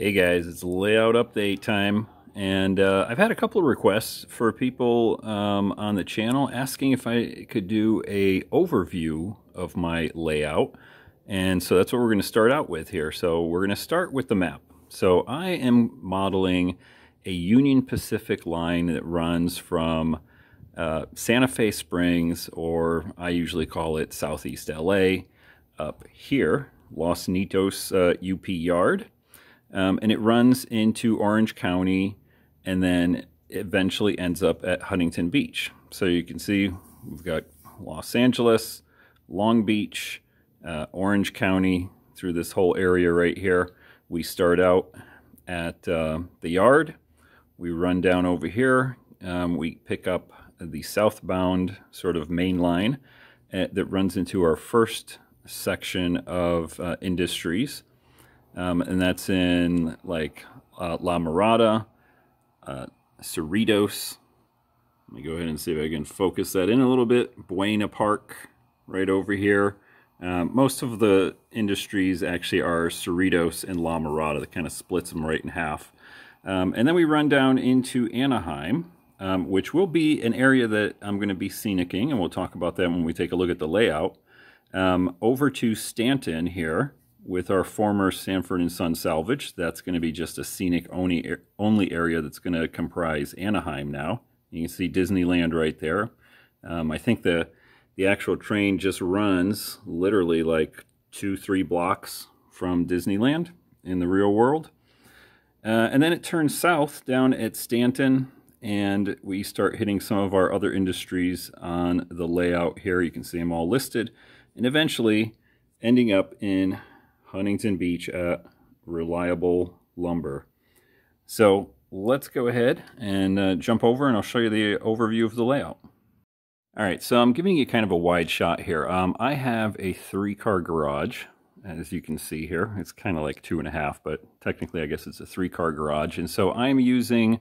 Hey guys, it's layout update time, and I've had a couple of requests for people on the channel asking if I could do a overview of my layout, and so that's what we're going to start out with here. So we're going to start with the map. So I am modeling a Union Pacific line that runs from Santa Fe Springs, or I usually call it Southeast LA, up here, Los Nitos UP Yard. And it runs into Orange County and then eventually ends up at Huntington Beach. So you can see we've got Los Angeles, Long Beach, Orange County through this whole area right here. We start out at the yard. We run down over here. We pick up the southbound sort of main line that runs into our first section of industries. And that's in like La Mirada, Cerritos. Let me go ahead and see if I can focus that in a little bit. Buena Park, right over here. Most of the industries actually are Cerritos and La Mirada. That kind of splits them right in half. And then we run down into Anaheim, which will be an area that I'm going to be scenicking, and we'll talk about that when we take a look at the layout. Over to Stanton here, with our former Sanford & Son salvage. That's going to be just a scenic only area that's going to comprise Anaheim now. You can see Disneyland right there. I think the actual train just runs literally like 2-3 blocks from Disneyland in the real world. And then it turns south down at Stanton, and we start hitting some of our other industries on the layout here. You can see them all listed, and eventually ending up in Huntington Beach at Reliable Lumber. So let's go ahead and jump over, and I'll show you the overview of the layout. All right, so I'm giving you kind of a wide shot here. I have a 3-car garage, as you can see here. It's kind of like 2.5, but technically I guess it's a 3-car garage. And so I'm using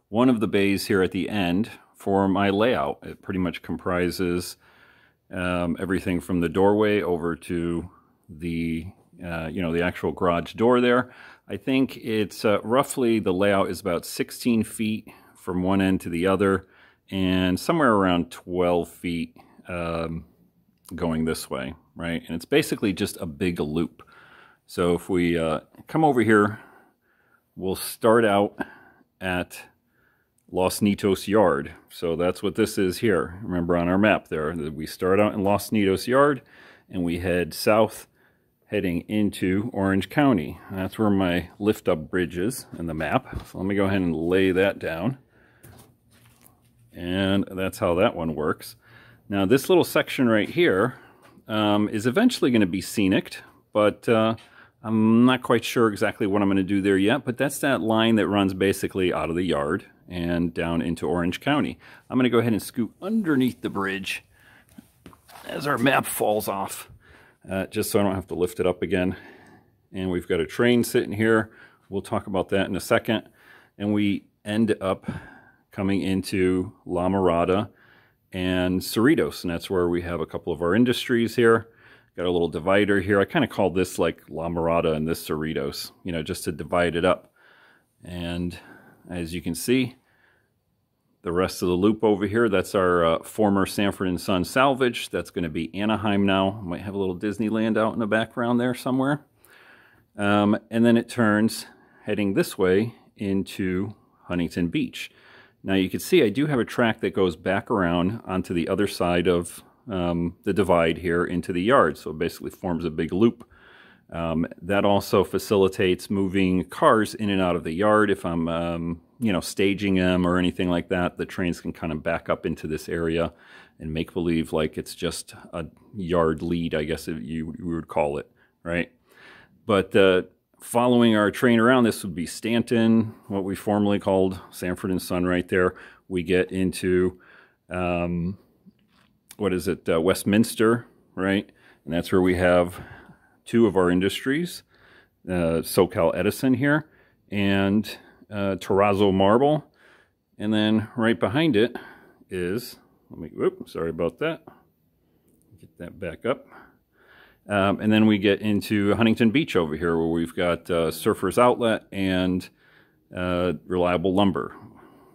one of the bays here at the end for my layout. It pretty much comprises everything from the doorway over to the the actual garage door there. I think it's roughly, the layout is about 16 feet from one end to the other, and somewhere around 12 feet going this way, right? And it's basically just a big loop. So if we come over here, we'll start out at Los Nitos Yard. So that's what this is here. Remember on our map there, that we start out in Los Nitos Yard and we head south, heading into Orange County. That's where my lift-up bridge is in the map. So let me go ahead and lay that down. And that's how that one works. Now this little section right here is eventually going to be scenic, but I'm not quite sure exactly what I'm going to do there yet, but that's that line that runs basically out of the yard and down into Orange County. I'm going to go ahead and scoot underneath the bridge as our map falls off. Just so I don't have to lift it up again. And we've got a train sitting here. We'll talk about that in a second. And we end up coming into La Mirada and Cerritos, and that's where we have a couple of our industries here. Got a little divider here. I kind of call this like La Mirada and this Cerritos, just to divide it up. And as you can see, the rest of the loop over here, that's our former Sanford & Son salvage. That's going to be Anaheim now. Might have a little Disneyland out in the background there somewhere. And then it turns heading this way into Huntington Beach. Now you can see I do have a track that goes back around onto the other side of the divide here into the yard. So it basically forms a big loop. That also facilitates moving cars in and out of the yard. If I'm staging them or anything like that, the trains can kind of back up into this area and make believe like it's just a yard lead, I guess you would call it, right? But following our train around, this would be Stanton, what we formerly called Sanford & Son right there. We get into, Westminster, right? And that's where we have 2 of our industries, SoCal Edison here, and Terrazzo Marble. And then right behind it is, sorry about that. Get that back up. And then we get into Huntington Beach over here, where we've got Surfers Outlet and Reliable Lumber.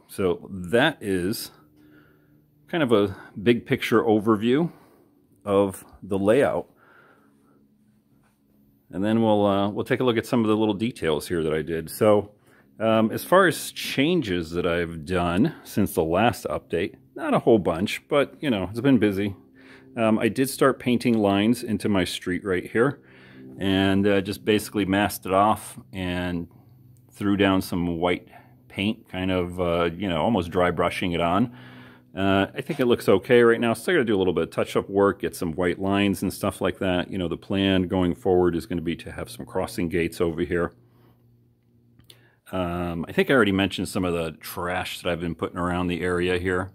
So that is kind of a big picture overview of the layout. And then we'll take a look at some of the little details here that I did. So as far as changes that I've done since the last update, not a whole bunch, but you know, it's been busy. I did start painting lines into my street right here, and just basically masked it off and threw down some white paint, kind of, you know, almost dry brushing it on. I think it looks okay right now. Still got to do a little bit of touch-up work, get some white lines and stuff like that. You know, the plan going forward is going to be to have some crossing gates over here. I think I already mentioned some of the trash that I've been putting around the area here.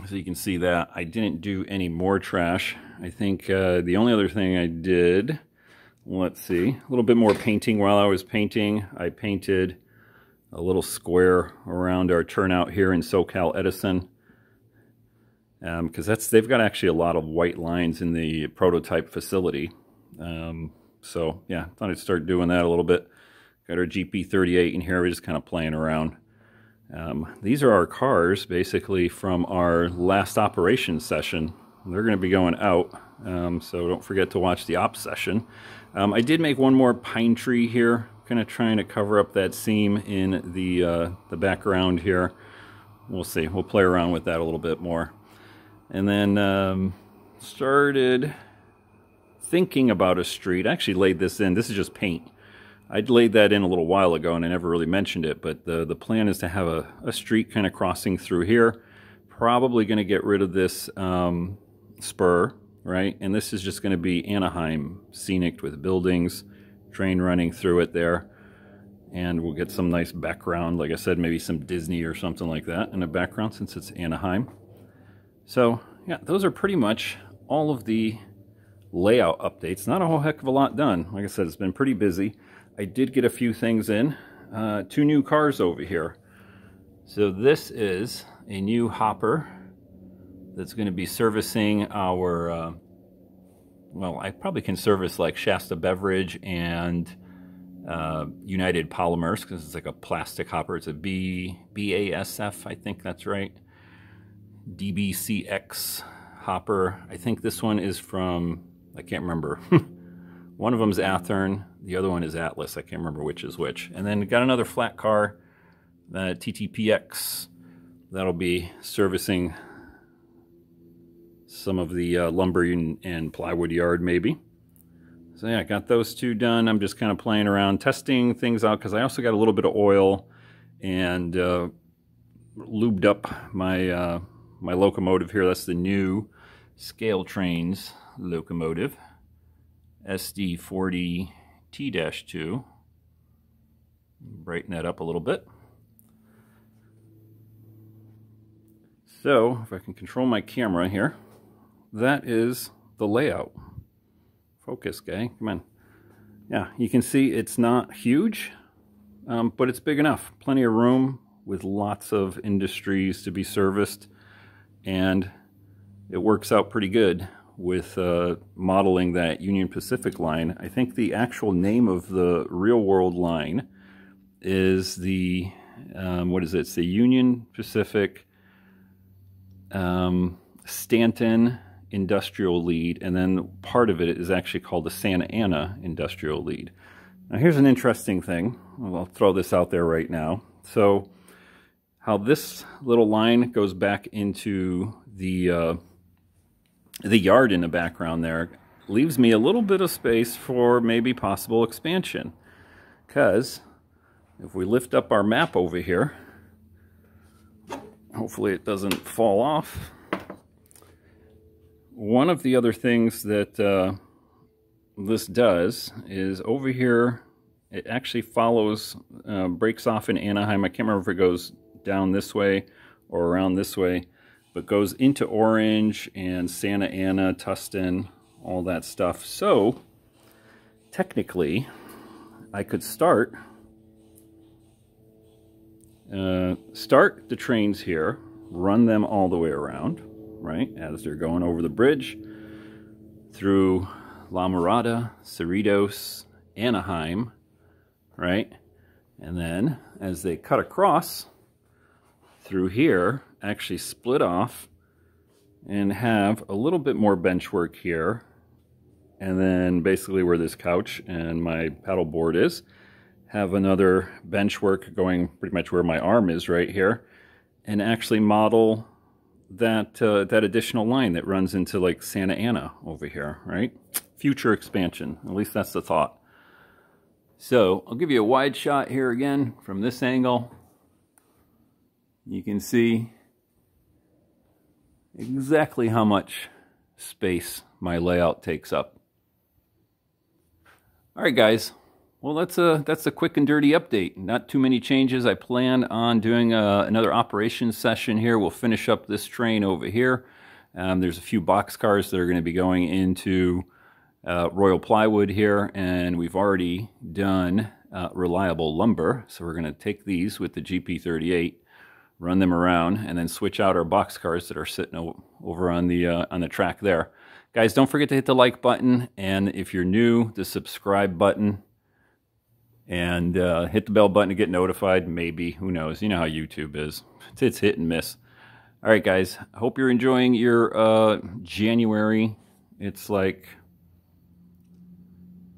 So you can see that I didn't do any more trash. I think the only other thing I did, let's see, a little bit more painting while I was painting. I painted a little square around our turnout here in SoCal Edison, because they've got actually a lot of white lines in the prototype facility. So yeah, thought I'd start doing that a little bit. Got our GP38 in here. We're just kind of playing around. These are our cars basically from our last operation session. They're going to be going out, so don't forget to watch the ops session. I did make one more pine tree here, kind of trying to cover up that seam in the background here. We'll see. We'll play around with that a little bit more. And then started thinking about a street. I actually laid this in. This is just paint. I'd laid that in a little while ago and I never really mentioned it, but the plan is to have a street kind of crossing through here. Probably going to get rid of this spur, right? And this is just going to be Anaheim scenic with buildings, train running through it there. And we'll get some nice background, like I said, maybe some Disney or something like that in the background since it's Anaheim. So yeah, those are pretty much all of the layout updates. Not a whole heck of a lot done. Like I said, it's been pretty busy. I did get a few things in. 2 new cars over here. So this is a new hopper that's going to be servicing our, well, I probably can service like Shasta Beverage and United Polymers, because it's like a plastic hopper. It's a BASF, I think that's right. DBCX hopper. I think this one is from, I can't remember. One of them's Athearn, the other one is Atlas. I can't remember which is which. And then got another flat car, TTPX. That'll be servicing some of the lumber and plywood yard maybe. So yeah, I got those 2 done. I'm just kind of playing around, testing things out, because I also got a little bit of oil and lubed up my my locomotive here. That's the new Scale Trains locomotive. SD40T-2. Brighten that up a little bit. So, if I can control my camera here, that is the layout. Focus, guy. Come on. Yeah, you can see it's not huge, but it's big enough. Plenty of room with lots of industries to be serviced, and it works out pretty good with modeling that Union Pacific line. I think the actual name of the real world line is the, what is it? It's the Union Pacific Stanton Industrial Lead, and then part of it is actually called the Santa Ana Industrial Lead. Now here's an interesting thing. I'll throw this out there right now. So how this little line goes back into the yard in the background there leaves me a little bit of space for maybe possible expansion. Because if we lift up our map over here, hopefully it doesn't fall off. One of the other things that this does is over here, it actually follows, breaks off in Anaheim. I can't remember if it goes down this way or around this way, but goes into Orange and Santa Ana, Tustin, all that stuff. So technically I could start the trains here, run them all the way around, right, as they're going over the bridge, through La Mirada, Cerritos, Anaheim, right? And then as they cut across through here, actually split off and have a little bit more bench work here. And then basically where this couch and my paddle board is, have another bench work going pretty much where my arm is right here, and actually model that that additional line that runs into like Santa Ana over here, right? Future expansion, at least that's the thought. So I'll give you a wide shot here again from this angle. You can see exactly how much space my layout takes up. All right, guys. Well, that's a quick and dirty update. Not too many changes. I plan on doing another operations session here. We'll finish up this train over here. There's a few boxcars that are going to be going into Royal Plywood here, and we've already done Reliable Lumber. So we're going to take these with the GP38, run them around, and then switch out our boxcars that are sitting over on the track there. Guys, don't forget to hit the like button, and if you're new, the subscribe button. And hit the bell button to get notified, maybe. Who knows? You know how YouTube is. It's hit and miss. All right, guys. I hope you're enjoying your January. It's like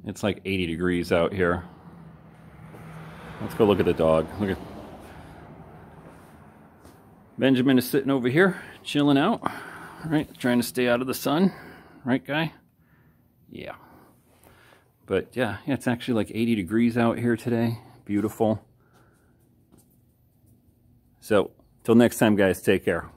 80 degrees out here. Let's go look at the dog. Look at Benjamin is sitting over here, chilling out. All right, trying to stay out of the sun. Right, guy? Yeah. But yeah, it's actually like 80 degrees out here today. Beautiful. So, till next time, guys, take care.